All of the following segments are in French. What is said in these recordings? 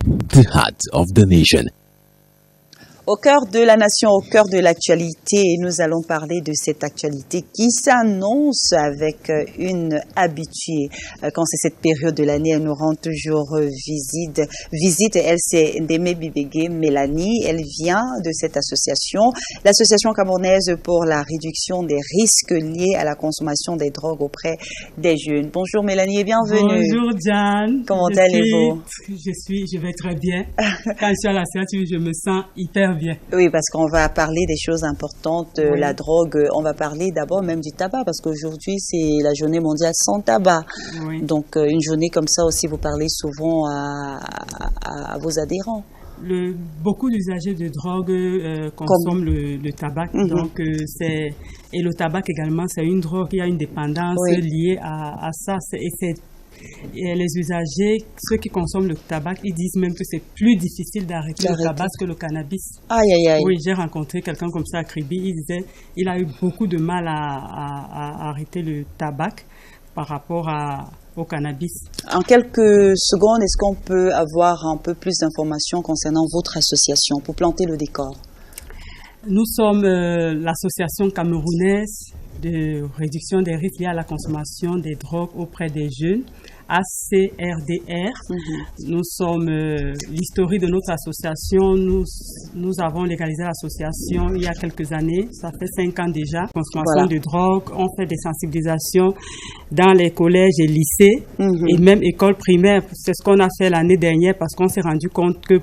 The heart of the nation. Au cœur de la nation, au cœur de l'actualité, et nous allons parler de cette actualité qui s'annonce avec une habituée. Quand c'est cette période de l'année, elle nous rend toujours visite. Elle, c'est Ndeme Bibege Mélanie. Elle vient de cette association, l'association camerounaise pour la réduction des risques liés à la consommation des drogues auprès des jeunes. Bonjour Mélanie et bienvenue. Bonjour Diane. Comment allez-vous? Je vais très bien. Quand je suis à la ceinture, je me sens hyper bien. Oui, parce qu'on va parler des choses importantes, Oui. la drogue. On va parler d'abord même du tabac, parce qu'aujourd'hui, c'est la journée mondiale sans tabac. Oui. Donc, une journée comme ça aussi, vous parlez souvent à vos adhérents. Beaucoup d'usagers de drogue consomment le tabac. Donc, et le tabac également, c'est une drogue qui a une dépendance liée à ça. Et les usagers, ceux qui consomment le tabac, ils disent même que c'est plus difficile d'arrêter le tabac que le cannabis. Aïe, aïe, aïe. Oui, j'ai rencontré quelqu'un comme ça à Kribi. Il disait il a eu beaucoup de mal à arrêter le tabac par rapport au cannabis. En quelques secondes, est-ce qu'on peut avoir un peu plus d'informations concernant votre association pour planter le décor? Nous sommes l'association camerounaise de réduction des risques liés à la consommation des drogues auprès des jeunes, ACRDR. Nous sommes l'historique de notre association. Nous avons légalisé l'association il y a quelques années. Ça fait 5 ans déjà. Consommation de drogue. On fait des sensibilisations dans les collèges et lycées et même écoles primaires. C'est ce qu'on a fait l'année dernière parce qu'on s'est rendu compte que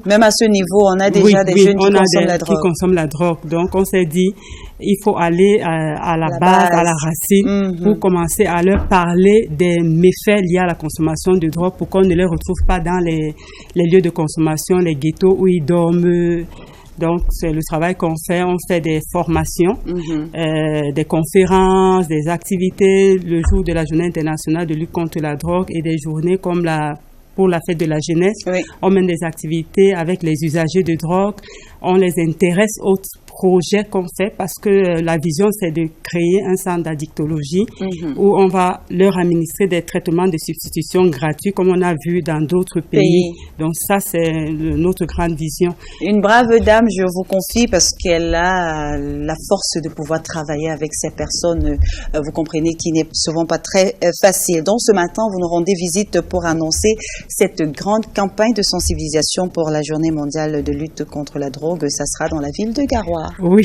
même à ce niveau, on a déjà des jeunes qui consomment la drogue. Donc on s'est dit il faut aller à la base, à la racine, pour commencer à leur parler des méfaits liés à la consommation de drogue pour qu'on ne les retrouve pas dans les lieux de consommation, les ghettos où ils dorment. Donc, c'est le travail qu'on fait. On fait des formations, des conférences, des activités, le jour de la Journée internationale de lutte contre la drogue et des journées comme pour la fête de la jeunesse. On mène des activités avec les usagers de drogue. On les intéresse aux projets qu'on fait parce que la vision, c'est de créer un centre d'addictologie où on va leur administrer des traitements de substitution gratuits comme on a vu dans d'autres pays. Donc ça, c'est notre grande vision. Une brave dame, je vous confie, parce qu'elle a la force de pouvoir travailler avec ces personnes, vous comprenez, qui n'est souvent pas très facile. Donc ce matin, vous nous rendez visite pour annoncer cette grande campagne de sensibilisation pour la Journée mondiale de lutte contre la drogue. Ça sera dans la ville de Garoua. Oui,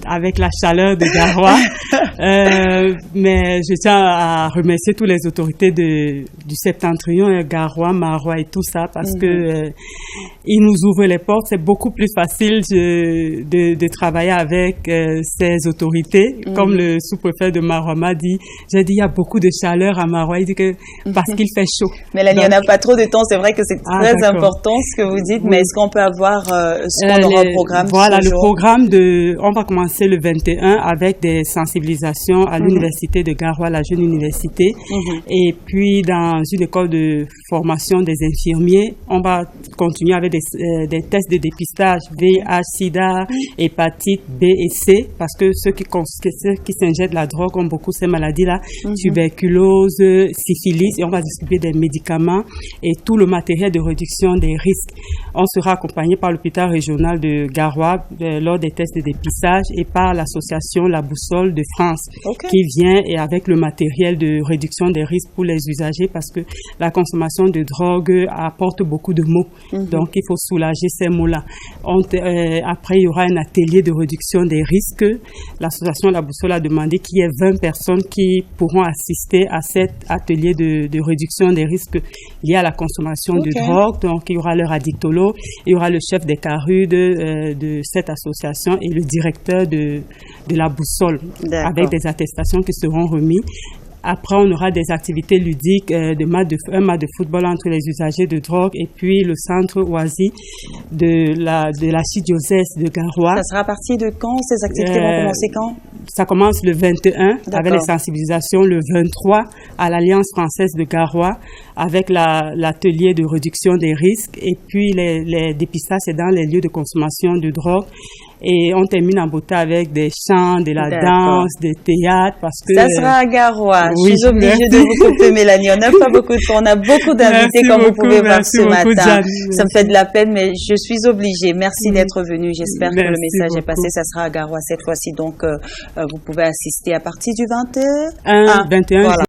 avec la chaleur de Garoua. Mais je tiens à remercier toutes les autorités du Septentrion, Garoua, Maroua et tout ça, parce que ils nous ouvrent les portes. C'est beaucoup plus facile de travailler avec ces autorités. Comme le sous-préfet de Maroua m'a dit, j'ai dit il y a beaucoup de chaleur à Maroua. Il dit que parce qu'il fait chaud. Mais là, il n'y en a pas trop de temps. C'est vrai que c'est très important ce que vous dites, mais est-ce qu'on peut avoir ce qu'on aura au programme? Voilà, le programme on va commencer le 21 avec des sensibilisations à l'université de Garoua, la jeune université. Et puis, dans une école de formation des infirmiers, on va continuer avec des tests de dépistage VIH, SIDA, hépatite B et C, parce que ceux qui s'injectent la drogue ont beaucoup ces maladies-là, tuberculose, syphilis, et on va distribuer des médicaments et tout le matériel de réduction des risques. On sera accompagné par l'hôpital régional de Garoua lors des tests de dépistage et par l'association La Boussole de France qui vient et avec le matériel de réduction des risques pour les usagers parce que la consommation de drogue apporte beaucoup de maux. Donc, il faut soulager ces maux-là. Après, il y aura un atelier de réduction des risques. L'association La Boussole a demandé qu'il y ait 20 personnes qui pourront assister à cet atelier de réduction des risques liés à la consommation de drogue. Donc, il y aura leur addictologue, il y aura le chef des CARUD de cette association et le directeur de La Boussole avec des attestations qui seront remises. Après, on aura des activités ludiques, un match de football entre les usagers de drogue et puis le centre Oasis de l'archidiocèse de Garoua. Ça sera à partir de quand? Ces activités vont commencer quand? Ça commence le 21 avec les sensibilisations, le 23 à l'Alliance française de Garoua avec l'atelier de réduction des risques et puis les dépistages, c'est dans les lieux de consommation de drogue. Et on termine en beauté avec des chants, de la danse, des théâtres, parce que... Ça sera à Garoua. Oui, je suis obligée de vous couper, Mélanie. On n'a pas beaucoup de temps. On a beaucoup d'invités, comme vous pouvez voir ce matin. Ça me fait de la peine, mais je suis obligée. Merci d'être venu. J'espère que le message est passé. Ça sera à Garoua cette fois-ci. Donc, vous pouvez assister à partir du 21 21 voilà.